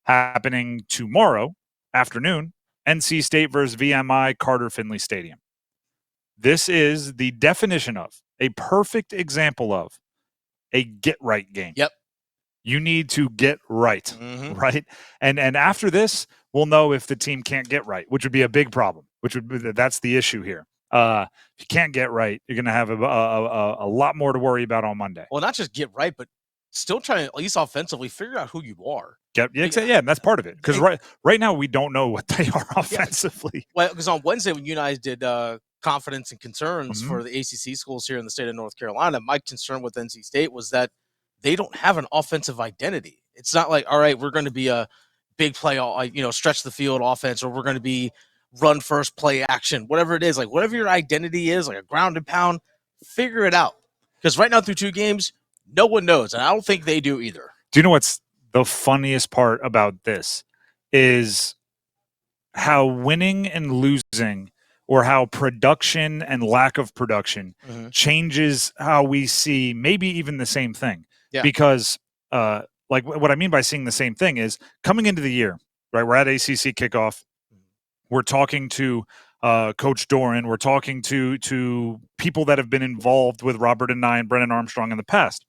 happening tomorrow afternoon, NC State versus VMI, Carter Finley Stadium. This is the definition of, a perfect example of, a get-right game. Yep. You need to get right, right? And after this, we'll know if the team can't get right, which would be a big problem, that's the issue here. If you can't get right, you're going to have a lot more to worry about on Monday. Well, not just get right, but still trying to, at least offensively, figure out who you are. Yeah, and that's part of it. Because right now, we don't know what they are offensively. Yeah. Well, because on Wednesday, when you guys did confidence and concerns for the ACC schools here in the state of North Carolina, my concern with NC State was that they don't have an offensive identity. It's not like, all right, we're going to be a big play, stretch the field offense, or we're going to be run first, play action, whatever it is. Like, whatever your identity is, like a ground and pound, figure it out. Because right now through 2 games, no one knows, and I don't think they do either. Do you know what's the funniest part about this is how winning and losing, or how production and lack of production changes how we see maybe even the same thing. Yeah. Because like what I mean by seeing the same thing is coming into the year, right? We're at ACC kickoff. We're talking to Coach Doran. We're talking to people that have been involved with Robert and I and Brennan Armstrong in the past.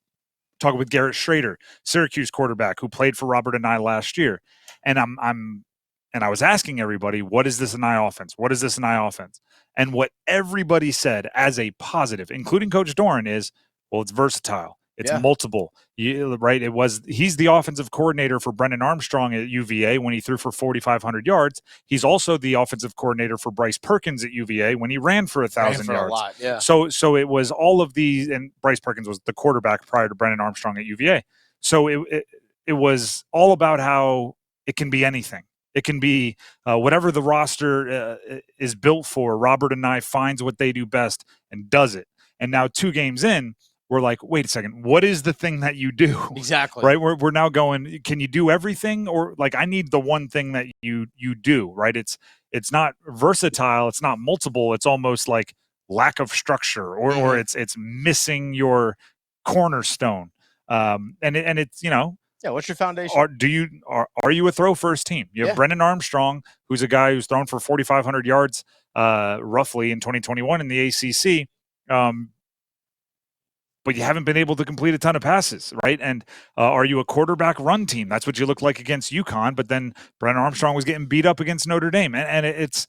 Talking with Garrett Schrader, Syracuse quarterback who played for Robert and I last year. And I was asking everybody, what is this Anai offense? What is this Anai offense? And what everybody said as a positive, including Coach Doran, is, well, it's versatile. It's multiple, right? He's the offensive coordinator for Brennan Armstrong at UVA when he threw for 4,500 yards. He's also the offensive coordinator for Bryce Perkins at UVA when he ran for 1,000 yards. A lot, yeah. So it was all of these, and Bryce Perkins was the quarterback prior to Brennan Armstrong at UVA. So it was all about how it can be anything. It can be whatever the roster is built for. Robert and I finds what they do best and does it. And now 2 games in, we're like, wait a second, what is the thing that you do? Exactly. Right? We're now going, can you do everything? Or like, I need the one thing that you do, right? It's not versatile. It's not multiple. It's almost like lack of structure, or it's missing your cornerstone. And it's, yeah, what's your foundation? Are you a throw first team? You have Brennan Armstrong, who's a guy who's thrown for 4,500 yards roughly in 2021 in the ACC. But you haven't been able to complete a ton of passes, right? And are you a quarterback run team? That's what you look like against UConn, but then Brennan Armstrong was getting beat up against Notre Dame. And it's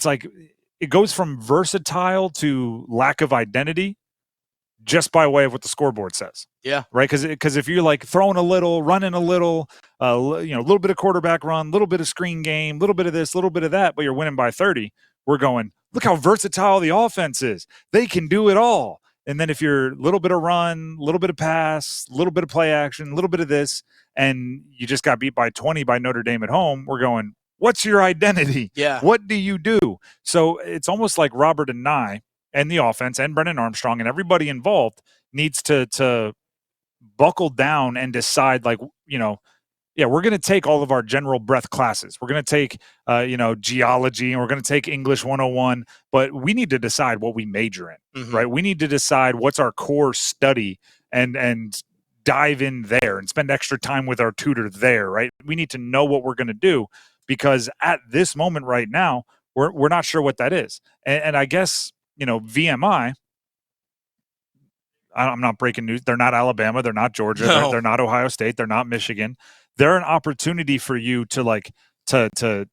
like it goes from versatile to lack of identity just by way of what the scoreboard says. Yeah. Right? Because if you're like throwing a little, running a little, a little bit of quarterback run, a little bit of screen game, a little bit of this, a little bit of that, but you're winning by 30, we're going, look how versatile the offense is. They can do it all. And then if you're a little bit of run, a little bit of pass, a little bit of play action, a little bit of this, and you just got beat by 20 by Notre Dame at home, we're going, what's your identity? Yeah. What do you do? So it's almost like Robert and I and the offense and Brennan Armstrong and everybody involved needs to buckle down and decide, like, we're going to take all of our general breadth classes. We're going to take, geology, and we're going to take English 101, but we need to decide what we major in, right? We need to decide what's our core study and dive in there and spend extra time with our tutor there, right? We need to know what we're going to do, because at this moment right now, we're not sure what that is. And I guess, VMI, I'm not breaking news. They're not Alabama. They're not Georgia. No. They're not Ohio State. They're not Michigan. They're an opportunity for you to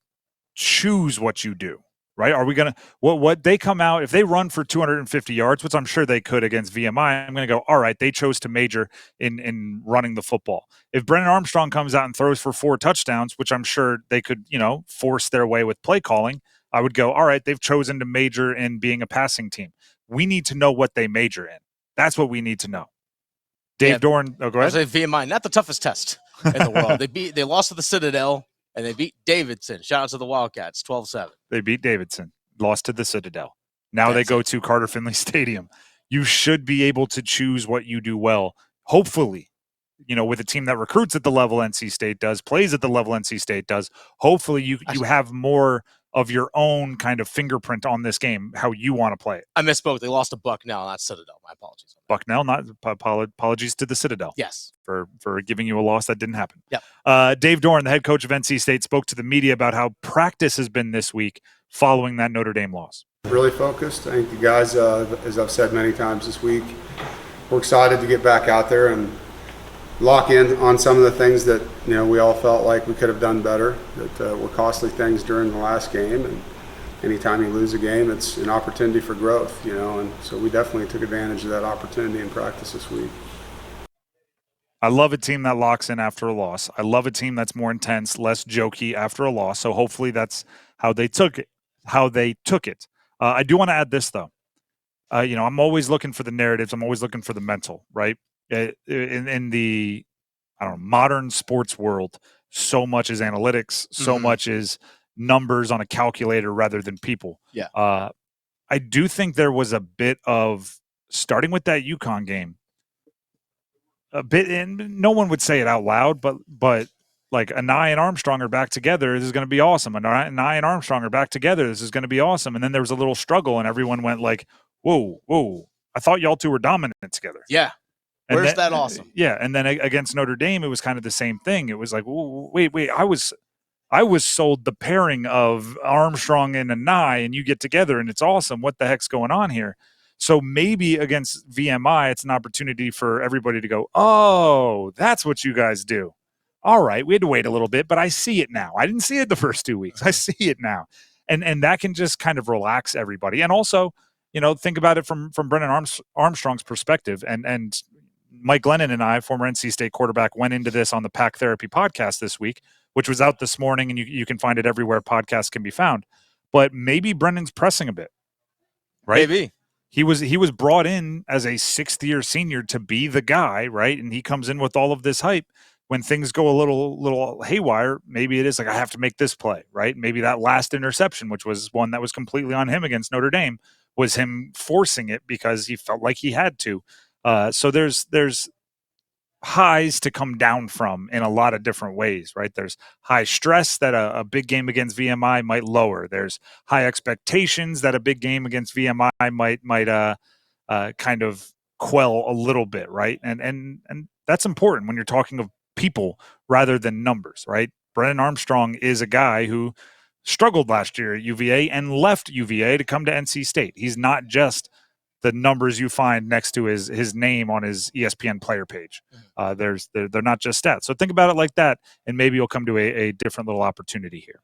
choose what you do, right? Are we going to, what they come out, if they run for 250 yards, which I'm sure they could against VMI, I'm going to go, all right, they chose to major in running the football. If Brennan Armstrong comes out and throws for 4 touchdowns, which I'm sure they could, force their way with play calling, I would go, all right, they've chosen to major in being a passing team. We need to know what they major in. That's what we need to know. Dave Doran, go ahead. I was VMI, not the toughest test in the world. They lost to the Citadel, and they beat Davidson. Shout out to the Wildcats, 12-7. They beat Davidson, lost to the Citadel. Now they go to Carter Finley Stadium. You should be able to choose what you do well. Hopefully, with a team that recruits at the level NC State does, plays at the level NC State does, hopefully you have more of your own kind of fingerprint on this game, how you want to play it. I misspoke. They lost to Bucknell, not Citadel. My apologies. Bucknell, not apologies to the Citadel. Yes. For giving you a loss that didn't happen. Yep. Dave Doran, the head coach of NC State, spoke to the media about how practice has been this week following that Notre Dame loss. Really focused. I think the guys, as I've said many times this week, we're excited to get back out there and lock in on some of the things that we all felt like we could have done better, that were costly things during the last game. And anytime you lose a game, it's an opportunity for growth, and so we definitely took advantage of that opportunity in practice this week. I love a team that locks in after a loss. I love a team that's more intense, less jokey after a loss. So hopefully that's how they took it. I do want to add this, though. I'm always looking for the narratives. I'm always looking for the mental, right? In the modern sports world, so much is analytics, so much is numbers on a calculator rather than people. Yeah. I do think there was a bit of, starting with that UConn game, a bit, and no one would say it out loud, but like Anai and Armstrong are back together. This is going to be awesome. Anai and Armstrong are back together. This is going to be awesome. And then there was a little struggle, and everyone went like, "Whoa! I thought y'all two were dominant together." Yeah. Where's that awesome? Yeah, and then against Notre Dame, it was kind of the same thing. It was like, wait, I was sold the pairing of Armstrong and Anai, and you get together, and it's awesome. What the heck's going on here? So maybe against VMI, it's an opportunity for everybody to go, oh, that's what you guys do. All right, we had to wait a little bit, but I see it now. I didn't see it the first 2 weeks. I see it now. And that can just kind of relax everybody. And also, think about it from Brennan Armstrong's perspective. And Mike Glennon and I, former NC State quarterback, went into this on the Pack Therapy podcast this week, which was out this morning, and you can find it everywhere podcasts can be found. But maybe Brennan's pressing a bit, right? Maybe. He was brought in as a sixth-year senior to be the guy, right? And he comes in with all of this hype. When things go a little haywire, maybe it is like, I have to make this play, right? Maybe that last interception, which was one that was completely on him against Notre Dame, was him forcing it because he felt like he had to. So there's highs to come down from in a lot of different ways, right? There's high stress that a big game against VMI might lower. There's high expectations that a big game against VMI might kind of quell a little bit, right? And that's important when you're talking of people rather than numbers, right? Brennan Armstrong is a guy who struggled last year at UVA and left UVA to come to NC State. He's not just the numbers you find next to his name on his ESPN player page. They're not just stats. So think about it like that, and maybe you'll come to a different little opportunity here.